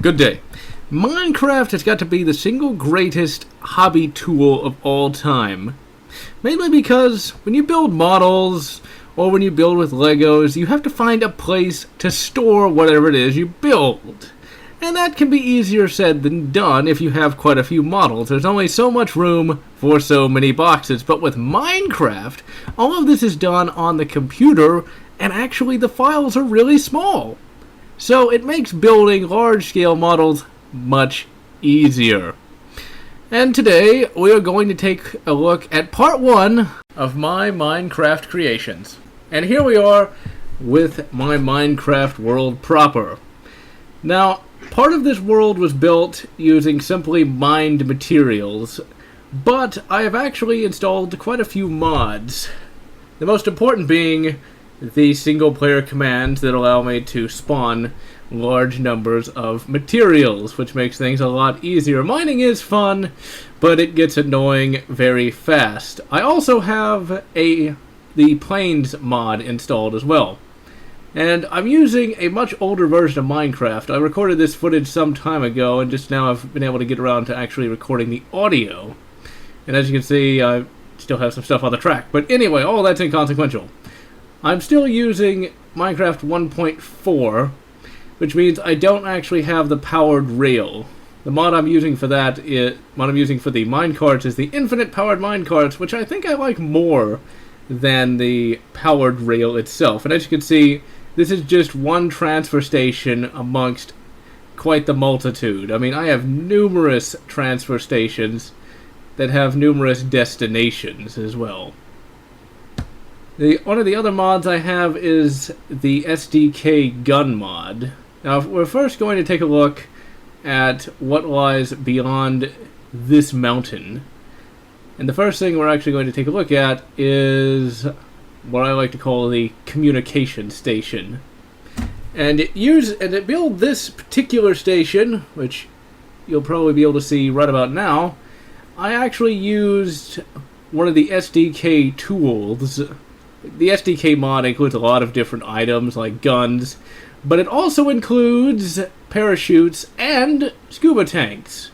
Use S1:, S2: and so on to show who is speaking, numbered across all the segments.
S1: Good day. Minecraft has got to be the single greatest hobby tool of all time. Mainly because when you build models, or when you build with Legos, you have to find a place to store whatever it is you build. And that can be easier said than done if you have quite a few models. There's only so much room for so many boxes. But with Minecraft, all of this is done on the computer, and actually the files are really small. So it makes building large-scale models much easier. And today we are going to take a look at part 1 of my Minecraft creations. And here we are with my Minecraft world proper. Now, part of this world was built using simply mined materials, but I have actually installed quite a few mods. The most important being the single-player commands that allow me to spawn large numbers of materials, which makes things a lot easier. Mining is fun, but it gets annoying very fast. I also have the Plains mod installed as well. And I'm using a much older version of Minecraft. I recorded this footage some time ago, and just now I've been able to get around to actually recording the audio. And as you can see, I still have some stuff on the track. But anyway, all that's inconsequential. I'm still using Minecraft 1.4, which means I don't actually have the powered rail. The mod I'm using for the minecarts is the infinite powered minecarts, which I think I like more than the powered rail itself. And as you can see, this is just one transfer station amongst quite the multitude. I mean, I have numerous transfer stations that have numerous destinations as well. One of the other mods I have is the SDK gun mod. Now, we're first going to take a look at what lies beyond this mountain. And the first thing we're actually going to take a look at is what I like to call the communication station. And to build this particular station, which you'll probably be able to see right about now, I actually used one of the SDK tools. The SDK mod includes a lot of different items like guns, but it also includes parachutes and scuba tanks.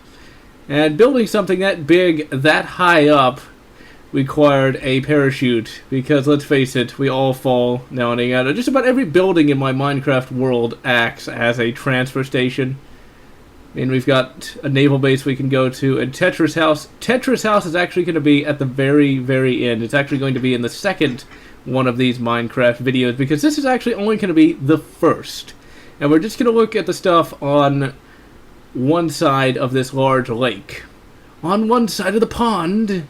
S1: And building something that big, that high up, required a parachute, because let's face it, we all fall now and again. Just about every building in my Minecraft world acts as a transfer station. I mean, we've got a naval base we can go to, and Tetris House. Tetris House is actually going to be at the very, very end. It's actually going to be in the second one of these Minecraft videos, because this is actually only going to be the first. And we're just going to look at the stuff on one side of this large lake. On one side of the pond.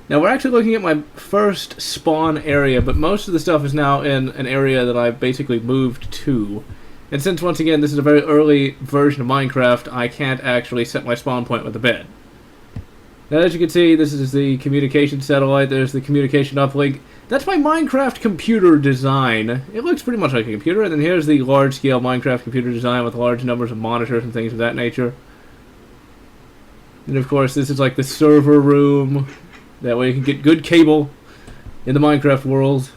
S1: Now, we're actually looking at my first spawn area, but most of the stuff is now in an area that I basically moved to. And since, once again, this is a very early version of Minecraft, I can't actually set my spawn point with the bed. Now, as you can see, this is the communication satellite. There's the communication uplink. That's my Minecraft computer design. It looks pretty much like a computer. And then here's the large-scale Minecraft computer design with large numbers of monitors and things of that nature. And, of course, this is like the server room. That way you can get good cable in the Minecraft world.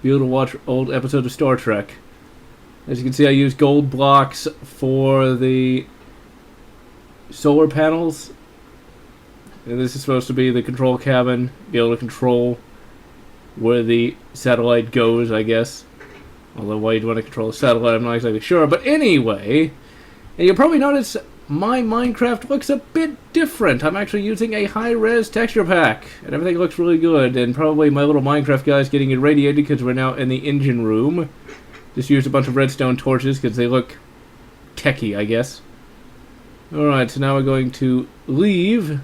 S1: Be able to watch old episodes of Star Trek. As you can see, I use gold blocks for the solar panels. And this is supposed to be the control cabin. Be able to control where the satellite goes, I guess. Although why you'd want to control a satellite, I'm not exactly sure. But anyway, and you'll probably notice my Minecraft looks a bit different. I'm actually using a high-res texture pack, and everything looks really good. And probably my little Minecraft guy's getting irradiated because we're now in the engine room. Just used a bunch of redstone torches because they look techy, I guess. Alright, so now we're going to leave.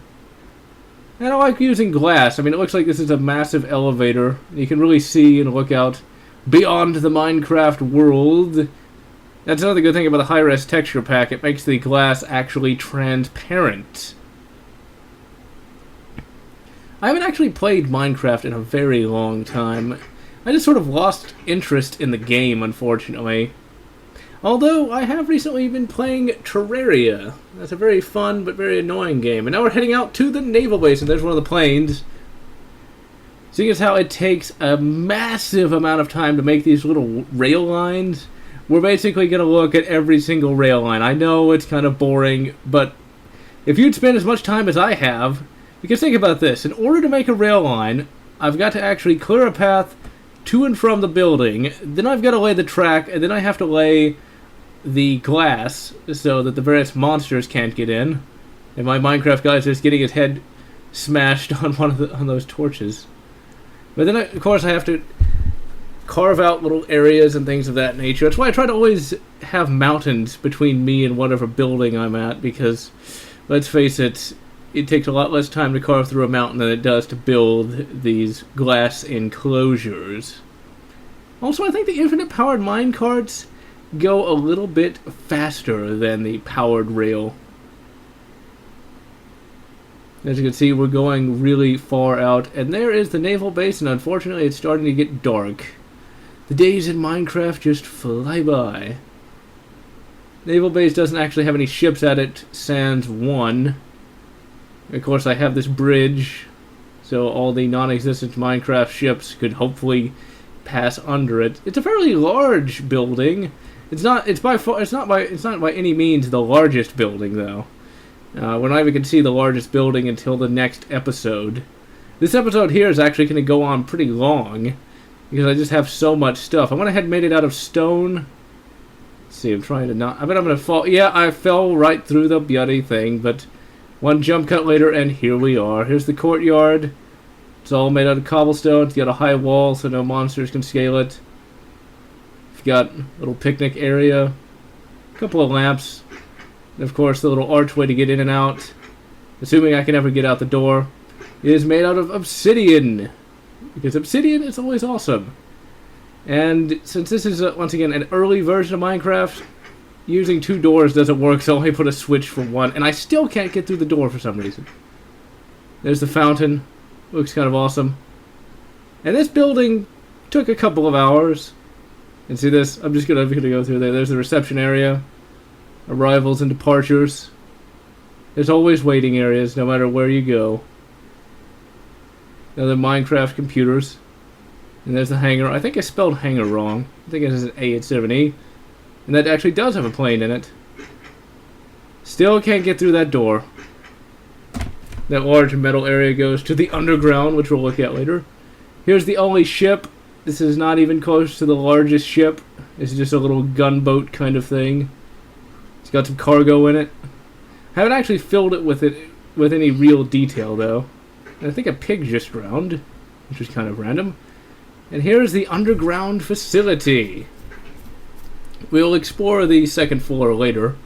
S1: And I like using glass. I mean, it looks like this is a massive elevator. You can really see and look out beyond the Minecraft world. That's another good thing about the high-res texture pack. It makes the glass actually transparent. I haven't actually played Minecraft in a very long time. I just sort of lost interest in the game, unfortunately. Although, I have recently been playing Terraria. That's a very fun but very annoying game. And now we're heading out to the Naval Base, and there's one of the planes. Seeing as how it takes a massive amount of time to make these little rail lines, we're basically going to look at every single rail line. I know it's kind of boring, but if you'd spend as much time as I have, because think about this. In order to make a rail line, I've got to actually clear a path to and from the building, then I've got to lay the track, and then I have to lay the glass so that the various monsters can't get in. And my Minecraft guy is just getting his head smashed on on those torches. But then, of course, I have to carve out little areas and things of that nature. That's why I try to always have mountains between me and whatever building I'm at, because, let's face it, it takes a lot less time to carve through a mountain than it does to build these glass enclosures. Also, I think the infinite powered minecarts go a little bit faster than the powered rail. As you can see, we're going really far out, and there is the naval base, and unfortunately it's starting to get dark. The days in Minecraft just fly by. Naval base doesn't actually have any ships at it, sans one. Of course, I have this bridge, so all the non-existent Minecraft ships could hopefully pass under it. It's a fairly large building. It's not by any means the largest building, though. We're not even going to see the largest building until the next episode. This episode here is actually going to go on pretty long, because I just have so much stuff. I went ahead and made it out of stone. Let's see, I'm trying to not... I bet I'm going to fall... Yeah, I fell right through the bloody thing, but one jump cut later, and here we are. Here's the courtyard. It's all made out of cobblestone. It's got a high wall so no monsters can scale it. You've got a little picnic area. A couple of lamps. And of course, the little archway to get in and out. Assuming I can ever get out the door. It is made out of obsidian. Because obsidian is always awesome. And since this is, once again, an early version of Minecraft, using two doors doesn't work, so I only put a switch for one. And I still can't get through the door for some reason. There's the fountain. Looks kind of awesome. And this building took a couple of hours. And see this? I'm just gonna go through there. There's the reception area. Arrivals and departures. There's always waiting areas, no matter where you go. Now the Minecraft computers. And there's the hangar. I think I spelled hangar wrong. I think it has an A instead of an E. And that actually does have a plane in it. Still can't get through that door. That large metal area goes to the underground, which we'll look at later. Here's the only ship. This is not even close to the largest ship. It's just a little gunboat kind of thing. It's got some cargo in it. I haven't actually filled it with any real detail, though. And I think a pig just drowned, which was kind of random. And here's the underground facility. We'll explore the second floor later.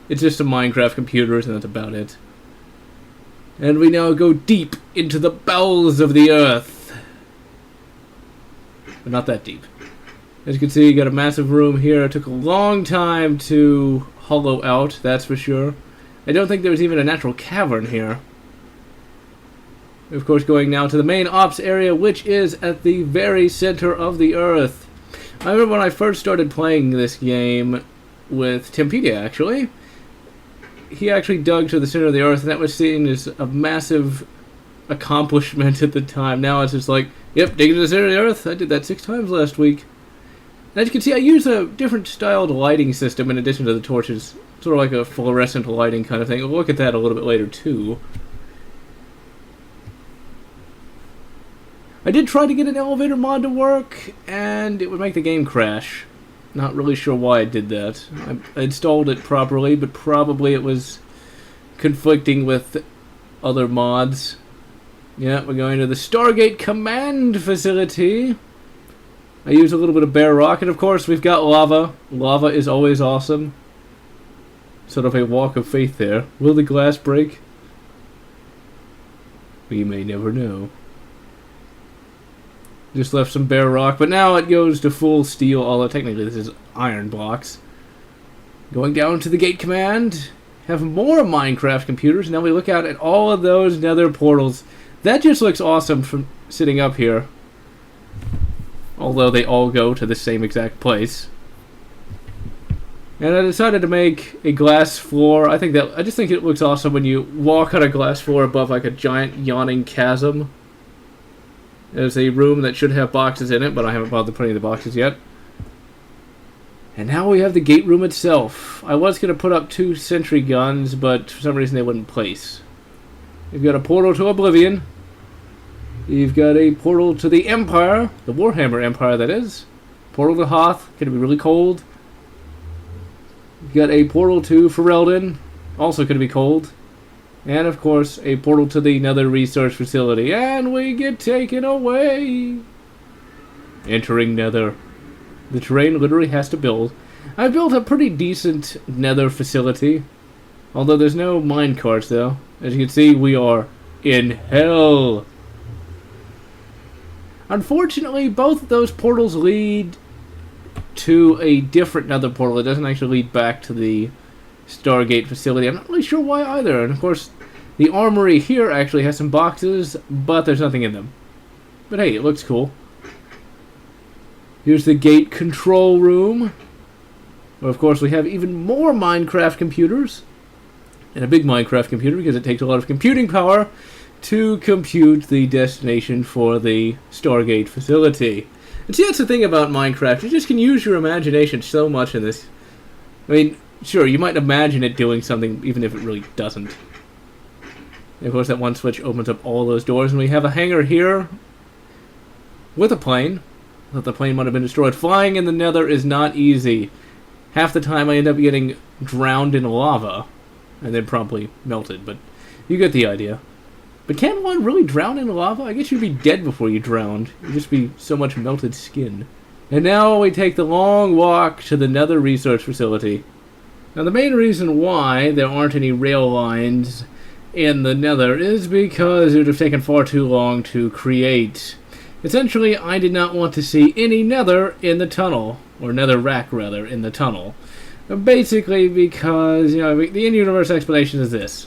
S1: It's just some Minecraft computers, and that's about it. And we now go deep into the bowels of the earth. But not that deep. As you can see, you got a massive room here. It took a long time to hollow out, that's for sure. I don't think there was even a natural cavern here. Of course, going now to the main ops area, which is at the very center of the earth. I remember when I first started playing this game with Timpedia, actually. He actually dug to the center of the earth, and that was seen as a massive accomplishment at the time. Now it's just like, yep, digging to the center of the earth. I did that 6 times last week. And as you can see, I use a different styled lighting system in addition to the torches. Sort of like a fluorescent lighting kind of thing. We'll look at that a little bit later, too. I did try to get an elevator mod to work, and it would make the game crash. Not really sure why I did that. I installed it properly, but probably it was conflicting with other mods. Yeah, we're going to the Stargate Command Facility. I use a little bit of bare rock, and of course we've got lava. Lava is always awesome. Sort of a walk of faith there. Will the glass break? We may never know. Just left some bare rock, but now it goes to full steel, although technically this is iron blocks. Going down to the gate command. Have more Minecraft computers. Now we look out at all of those nether portals. That just looks awesome from sitting up here. Although they all go to the same exact place. And I decided to make a glass floor. I just think it looks awesome when you walk on a glass floor above like a giant yawning chasm. There's a room that should have boxes in it, but I haven't bothered putting the boxes yet. And now we have the gate room itself. I was going to put up 2 sentry guns, but for some reason they wouldn't place. You've got a portal to Oblivion. You've got a portal to the Empire, the Warhammer Empire, that is. Portal to Hoth, going to be really cold. You've got a portal to Ferelden, also going to be cold. And, of course, a portal to the Nether Research Facility. And we get taken away. Entering Nether. The terrain literally has to build. I've built a pretty decent Nether facility. Although there's no minecarts, though. As you can see, we are in hell. Unfortunately, both of those portals lead to a different Nether portal. It doesn't actually lead back to the Stargate facility. I'm not really sure why either. And of course, the armory here actually has some boxes, but there's nothing in them. But hey, it looks cool. Here's the gate control room. Well, of course, we have even more Minecraft computers. And a big Minecraft computer, because it takes a lot of computing power to compute the destination for the Stargate facility. And see, that's the thing about Minecraft. You just can use your imagination so much in this. I mean, sure, you might imagine it doing something, even if it really doesn't. And of course, that one switch opens up all those doors, and we have a hangar here with a plane. I thought the plane might have been destroyed. Flying in the Nether is not easy. Half the time I end up getting drowned in lava, and then promptly melted, but you get the idea. But can one really drown in lava? I guess you'd be dead before you drowned. You'd just be so much melted skin. And now we take the long walk to the Nether Research Facility. Now the main reason why there aren't any rail lines in the Nether is because it would have taken far too long to create. Essentially, I did not want to see any Nether in the tunnel, or Nether rack rather, in the tunnel. Basically because, you know, the in-universe explanation is this.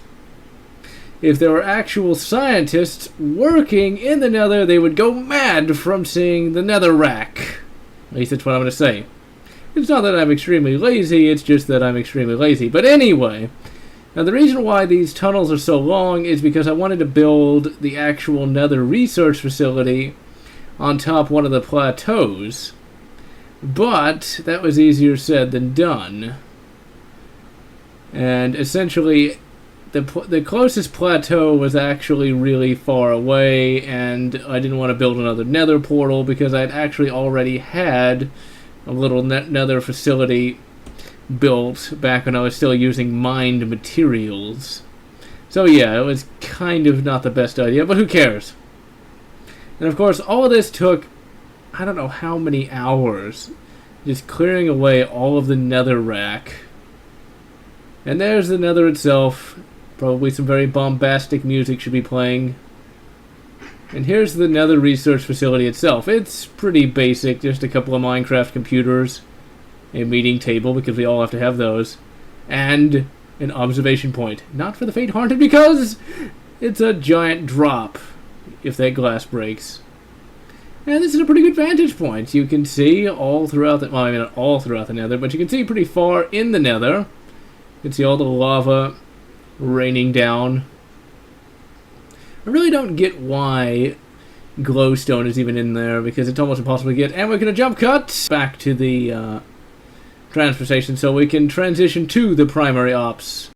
S1: If there were actual scientists working in the Nether, they would go mad from seeing the Nether rack. At least that's what I'm going to say. It's not that I'm extremely lazy, it's just that I'm extremely lazy. But anyway, now the reason why these tunnels are so long is because I wanted to build the actual Nether Research Facility on top one of the plateaus. But that was easier said than done. And essentially, the closest plateau was actually really far away, and I didn't want to build another Nether portal because I'd actually already had a little Nether facility built back when I was still using mined materials. So yeah, it was kind of not the best idea, but who cares? And of course, all of this took, I don't know how many hours, just clearing away all of the Nether rack. And there's the Nether itself. Probably some very bombastic music should be playing. And here's the Nether Research Facility itself. It's pretty basic, just a couple of Minecraft computers, a meeting table, because we all have to have those, and an observation point. Not for the faint-hearted, because it's a giant drop if that glass breaks. And this is a pretty good vantage point. You can see all throughout the, well, I mean not all throughout the Nether, but you can see pretty far in the Nether. You can see all the lava raining down. I really don't get why glowstone is even in there, because it's almost impossible to get. And we're going to jump cut back to the transfer station so we can transition to the primary ops.